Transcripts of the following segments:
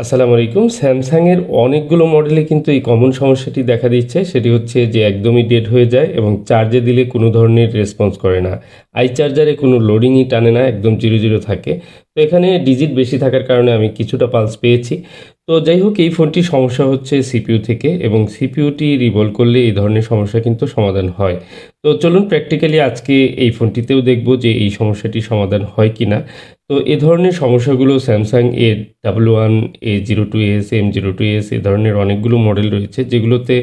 আসসালামু আলাইকুম। স্যামসাংয়ের অনেকগুলো মডেলে কিন্তু এই কমন সমস্যাটি দেখা দিচ্ছে। সেটি হচ্ছে যে একদমই ডেড হয়ে যায় এবং চার্জে দিলে কোনো ধরনের রেসপন্স করে না। চার্জারে কোনো লোডিংই টানে না, একদম 0 থাকে। তো এখানে ডিজিট বেশি থাকার কারণে আমি কিছুটা পালস পেয়েছি। তো যাই হোক, এই ফোনটির সমস্যা হচ্ছে সিপিইউ থেকে এবং সিপিইউটি রিভলভ করলে এই ধরনের সমস্যা কিন্তু সমাধান হয়। তো চলুন প্র্যাকটিক্যালি আজকে এই ফোনটিতেও দেখব যে এই সমস্যাটি সমাধান হয় কিনা। তো এ ধরনের সমস্যাগুলো স্যামসাং A11, A02s, M02s এ ধরনের অনেকগুলো মডেল রয়েছে যেগুলোতে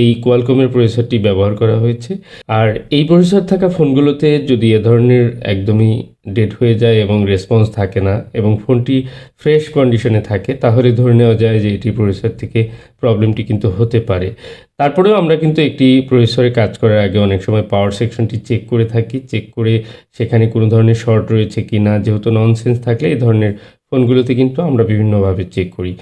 এই কোয়ালকমের প্রসেসরটি ব্যবহার করা হয়েছে। আর এই প্রসেসর থাকা ফোনগুলোতে যদি এ ধরনের একদমই ডেড হয়ে যায় এবং রেসপন্স থাকে না এবং ফোনটি ফ্রেশ কন্ডিশনে থাকে, তাহলে ধরে নেওয়া যায় যে এটি প্রসেসর থেকে প্রবলেমটি কিন্তু হতে পারে। তারপরেও আমরা কিন্তু একটি প্রসেসরে কাজ করার আগে অনেক সময় পাওয়ার সেকশনটি চেক করে থাকি। চেক করে সেখানে কোনো ধরনের শর্ট রয়েছে কি না, যেহেতু ননসেন্স থাকলে এই ধরনের ফোনগুলোতে কিন্তু আমরা বিভিন্নভাবে চেক করি।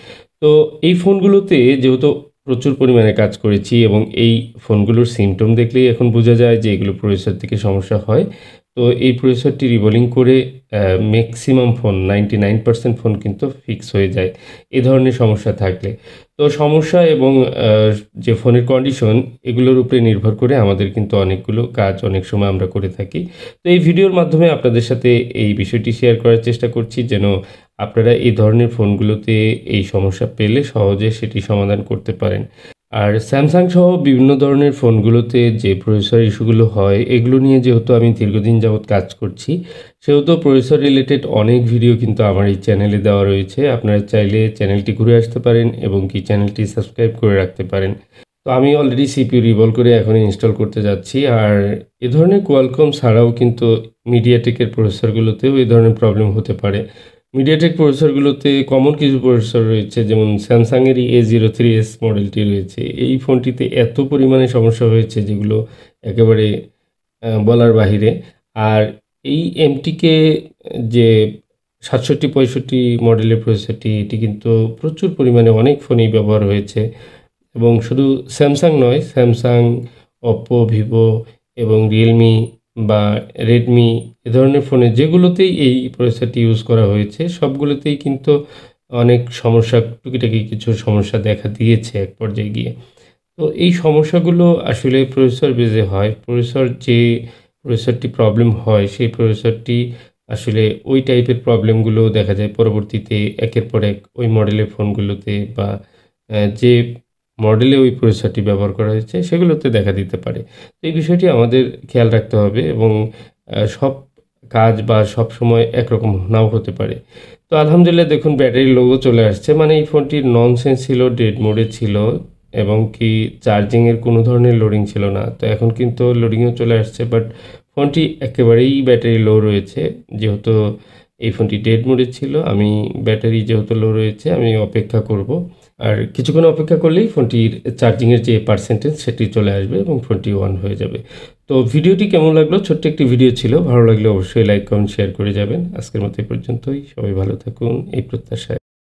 তো এই ফোনগুলোতে যেহেতু প্রচুর পরিমাণে কাজ করেছি এবং এই ফোনগুলোর সিমটম দেখলেই এখন বোঝা যায় যে এগুলো প্রসেসর থেকে সমস্যা হয়। তো এই প্রসেসরটি রিবোলিং করে ম্যাক্সিমাম ফোন 99% ফোন কিন্তু ফিক্স হয়ে যায় এ ধরনের সমস্যা থাকলে। তো সমস্যা এবং যে ফোনের কন্ডিশন, এগুলোর উপরে নির্ভর করে আমাদের কিন্তু অনেকগুলো কাজ অনেক সময় আমরা করে থাকি। তো এই ভিডিওর মাধ্যমে আপনাদের সাথে এই বিষয়টি শেয়ার করার চেষ্টা করছি যেন আপনারা এই ধরনের ফোনগুলোতে এই সমস্যা পেলে সহজে সেটি সমাধান করতে পারেন। আর স্যামসাং সহ বিভিন্ন ধরনের ফোনগুলোতে যে প্রসেসর ইস্যুগুলো হয়, এগুলো নিয়ে যেহেতু আমি দীর্ঘদিন যাবৎ কাজ করছি, সেহেতু প্রসেসর রিলেটেড অনেক ভিডিও কিন্তু আমার এই চ্যানেলে দেওয়া রয়েছে। আপনারা চাইলে চ্যানেলটি ঘুরে আসতে পারেন এবং কি চ্যানেলটি সাবস্ক্রাইব করে রাখতে পারেন। তো আমি অলরেডি সিপিইউ রিভলভ করে এখন ইনস্টল করতে যাচ্ছি। আর এ ধরনের কোয়ালকম ছাড়াও কিন্তু মিডিয়াটেকের প্রসেসরগুলোতেও এ ধরনের প্রবলেম হতে পারে। মিডিয়াটেক প্রসেসরগুলোতে কমন কিছু প্রসেসর রয়েছে, যেমন স্যামসাংয়েরই A03s মডেলটি রয়েছে। এই ফোনটিতে এত পরিমাণে সমস্যা হয়েছে যেগুলো একেবারে বলার বাহিরে। আর এই এমটিকে যে 6765 মডেলের প্রসেসরটি, এটি কিন্তু প্রচুর পরিমাণে অনেক ফোনেই ব্যবহার হয়েছে এবং শুধু স্যামসাং নয়, স্যামসাং, ওপ্পো, ভিভো এবং রিয়েলমি বা রেডমি এ ধরনের ফোনে যেগুলোতেই এই প্রসেসরটি ইউজ করা হয়েছে, সবগুলোতেই কিন্তু অনেক সমস্যা, টুকিটাকি কিছু সমস্যা দেখা দিয়েছে এক পর্যায়ে গিয়ে। তো এই সমস্যাগুলো আসলে প্রসেসর বেজে হয়। প্রসেসরটি প্রবলেম হয়, সেই প্রসেসরটি আসলে ওই টাইপের প্রবলেমগুলো দেখা যায় পরবর্তীতে একের পর এক ওই মডেলের ফোনগুলোতে বা যে মডেলে ওই প্রসেসরটি ব্যবহার করা হয়েছে সেগুলোতে দেখা দিতে পারে। তো এই বিষয়টি আমাদের খেয়াল রাখতে হবে এবং সব কাজ বা সবসময় একরকম নাও হতে পারে। তো আলহামদুলিল্লাহ দেখুন, ব্যাটারি লোও চলে আসছে। মানে এই ফোনটি ননসেন্স ছিল, ডেড মোডে ছিল এবং কি চার্জিংয়ের কোনো ধরনের লোডিং ছিল না। তো এখন কিন্তু লোডিংও চলে আসছে, বাট ফোনটি একেবারেই ব্যাটারি লো রয়েছে। যেহেতু এই ফোনটি ডেড মোডে ছিল, আমি ব্যাটারি যেহেতু লো রয়েছে আমি অপেক্ষা করব। আর কিছুক্ষণ অপেক্ষা করলেই ফোনটির চার্জিংয়ের যে পার্সেন্টেজ সেটি চলে আসবে এবং ফোনটি অন হয়ে যাবে। তো ভিডিওটি কেমন লাগলো? ছোট্ট একটি ভিডিও ছিল। ভালো লাগলে অবশ্যই লাইক, কমেন্ট, শেয়ার করে যাবেন। আজকের মতো এই পর্যন্তই। সবাই ভালো থাকুন এই প্রত্যাশায়।